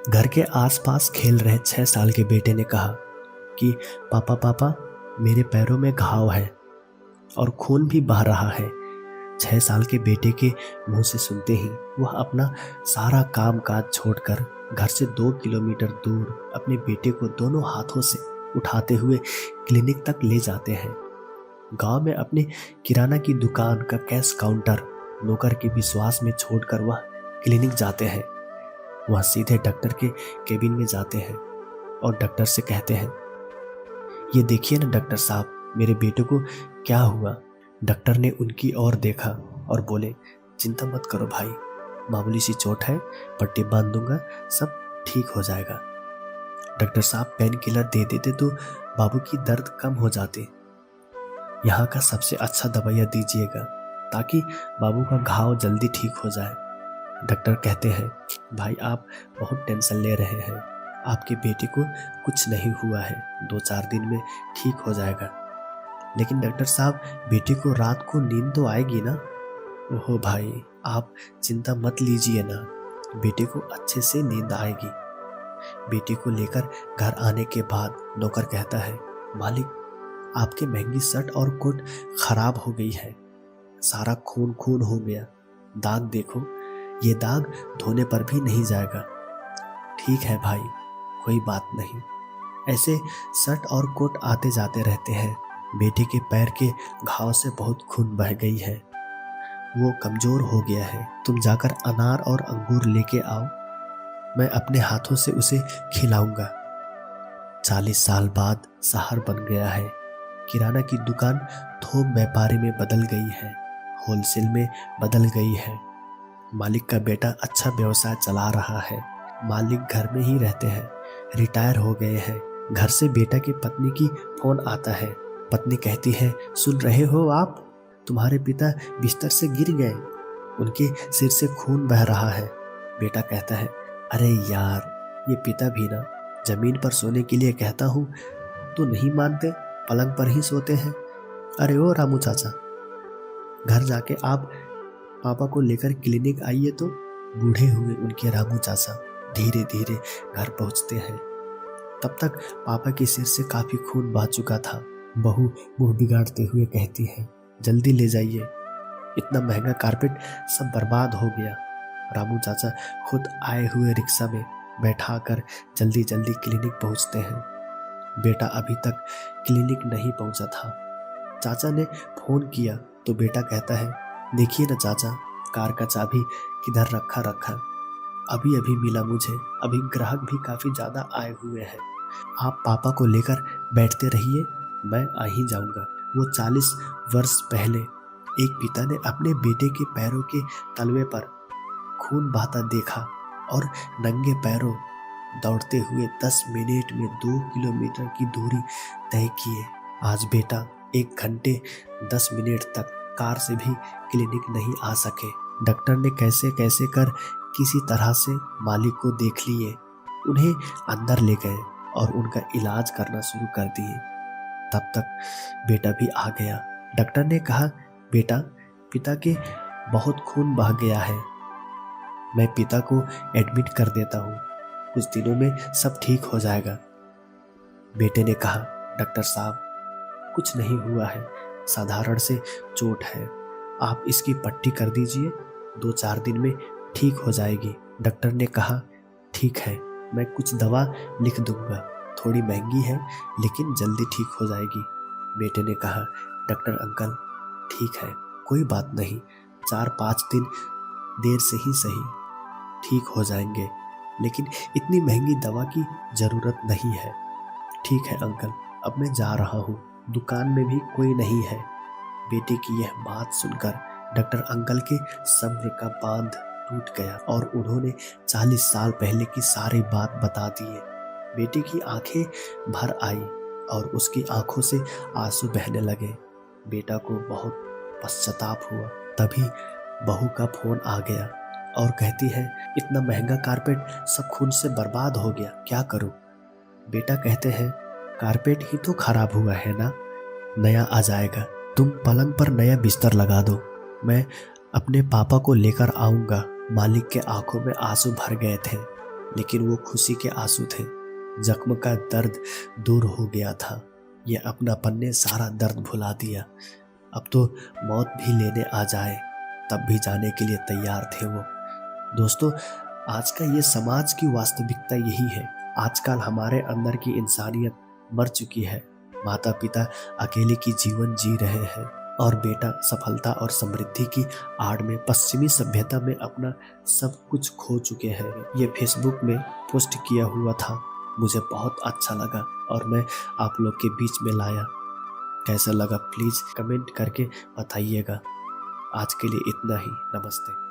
घर के आसपास खेल रहे 6 साल के बेटे ने कहा कि पापा पापा, मेरे पैरों में घाव है और खून भी बह रहा है। 6 साल के बेटे के मुंह से सुनते ही वह अपना सारा काम काज छोड़कर घर से 2 किलोमीटर दूर अपने बेटे को दोनों हाथों से उठाते हुए क्लिनिक तक ले जाते हैं। गांव में अपने किराना की दुकान का कैश काउंटर नौकर के विश्वास में छोड़कर वह क्लिनिक जाते हैं। वह सीधे डॉक्टर के केबिन में जाते हैं और डॉक्टर से कहते हैं, ये देखिए ना डॉक्टर साहब, मेरे बेटे को क्या हुआ। डॉक्टर ने उनकी ओर देखा और बोले, चिंता मत करो भाई, मामूली सी चोट है, पट्टी बांध दूंगा, सब ठीक हो जाएगा। डॉक्टर साहब पेन किलर दे देते तो बाबू की दर्द कम हो जाती। यहाँ का सबसे अच्छा दवाइयाँ दीजिएगा ताकि बाबू का घाव जल्दी ठीक हो जाए। डॉक्टर कहते हैं, भाई आप बहुत टेंशन ले रहे हैं, आपके बेटे को कुछ नहीं हुआ है, 2-4 दिन में ठीक हो जाएगा। लेकिन डॉक्टर साहब, बेटे को रात को नींद तो आएगी ना। ओहो भाई, आप चिंता मत लीजिए ना, बेटे को अच्छे से नींद आएगी। बेटे को लेकर घर आने के बाद नौकर कहता है, मालिक आपकी महंगी शर्ट और कोट खराब हो गई है, सारा खून खून हो गया, दाग देखो, ये दाग धोने पर भी नहीं जाएगा। ठीक है भाई, कोई बात नहीं। ऐसे शर्ट और कोट आते जाते रहते हैं। बेटे के पैर के घाव से बहुत खून बह गई है, वो कमजोर हो गया है। तुम जाकर अनार और अंगूर लेके आओ, मैं अपने हाथों से उसे खिलाऊंगा। 40 साल बाद शहर बन गया है। किराना की दुकान थोक व्यापारी में बदल गई है, होलसेल में बदल गई है। मालिक का बेटा अच्छा व्यवसाय चला रहा है। मालिक घर में ही रहते हैं, रिटायर हो गए हैं। घर से बेटा की पत्नी की फोन आता है। पत्नी कहती है, सुन रहे हो आप, तुम्हारे पिता बिस्तर से गिर गए, उनके सिर से खून बह रहा है। बेटा कहता है, अरे यार, ये पिता भी ना, जमीन पर सोने के लिए कहता हूँ तो नहीं मानते, पलंग पर ही सोते हैं। अरे ओ रामू चाचा, घर जाके आप पापा को लेकर क्लिनिक आइए। तो बूढ़े हुए उनके रामू चाचा धीरे धीरे घर पहुंचते हैं। तब तक पापा के सिर से काफी खून बह चुका था। बहू मुंह बिगाड़ते हुए कहती है, जल्दी ले जाइए, इतना महंगा कारपेट सब बर्बाद हो गया। रामू चाचा खुद आए हुए रिक्शा में बैठाकर जल्दी जल्दी क्लिनिक पहुंचते हैं। बेटा अभी तक क्लिनिक नहीं पहुंचा था। चाचा ने फोन किया तो बेटा कहता है, देखिए ना चाचा, कार का चाबी किधर रखा, अभी अभी मिला मुझे, अभी ग्राहक भी काफी ज्यादा आए हुए हैं, आप पापा को लेकर बैठते रहिए, मैं आ ही जाऊंगा। वो 40 वर्ष पहले एक पिता ने अपने बेटे के पैरों के तलवे पर खून बहता देखा और नंगे पैरों दौड़ते हुए 10 मिनट में 2 किलोमीटर की दूरी तय किए। आज बेटा 1 घंटे 10 मिनट तक कार से भी क्लिनिक नहीं आ सके। डॉक्टर ने कैसे कैसे कर किसी तरह से मालिक को देख लिए, उन्हें अंदर ले गए और उनका इलाज करना शुरू कर दिए। तब तक बेटा भी आ गया। डॉक्टर ने कहा, बेटा, पिता के बहुत खून बह गया है, मैं पिता को एडमिट कर देता हूँ, कुछ दिनों में सब ठीक हो जाएगा। बेटे ने कहा, डॉक्टर साहब, कुछ नहीं हुआ है, साधारण से चोट है, आप इसकी पट्टी कर दीजिए, 2-4 दिन में ठीक हो जाएगी। डॉक्टर ने कहा, ठीक है, मैं कुछ दवा लिख दूंगा, थोड़ी महंगी है लेकिन जल्दी ठीक हो जाएगी। बेटे ने कहा, डॉक्टर अंकल, ठीक है, कोई बात नहीं, 4-5 दिन देर से ही सही ठीक हो जाएंगे, लेकिन इतनी महंगी दवा की जरूरत नहीं है। ठीक है अंकल, अब मैं जा रहा हूँ, दुकान में भी कोई नहीं है। बेटे की यह बात सुनकर डॉक्टर अंकल के सब्र का बांध टूट गया और उन्होंने 40 साल पहले की सारी बात बता दिए। बेटे की आंखें भर आई और उसकी आंखों से आंसू बहने लगे। बेटा को बहुत पश्चाताप हुआ। तभी बहू का फोन आ गया और कहती है, इतना महंगा कारपेट सब खून से बर्बाद हो गया, क्या करूं। बेटा कहते हैं, कारपेट ही तो खराब हुआ है ना, नया आ जाएगा, तुम पलंग पर नया बिस्तर लगा दो, मैं अपने पापा को लेकर आऊंगा। मालिक के आंखों में आंसू भर गए थे। लेकिन वो खुशी के आंसू थे। जख्म का दर्द दूर हो गया था। ये अपनापन ने सारा दर्द भुला दिया। अब तो मौत भी लेने आ जाए तब भी जाने के लिए तैयार थे वो। दोस्तों, आज का ये समाज की वास्तविकता यही है। आजकल हमारे अंदर की इंसानियत मर चुकी है। माता पिता अकेले की जीवन जी रहे हैं और बेटा सफलता और समृद्धि की आड़ में पश्चिमी सभ्यता में अपना सब कुछ खो चुके हैं। ये फेसबुक में पोस्ट किया हुआ था, मुझे बहुत अच्छा लगा और मैं आप लोग के बीच में लाया। कैसा लगा प्लीज़ कमेंट करके बताइएगा। आज के लिए इतना ही। नमस्ते।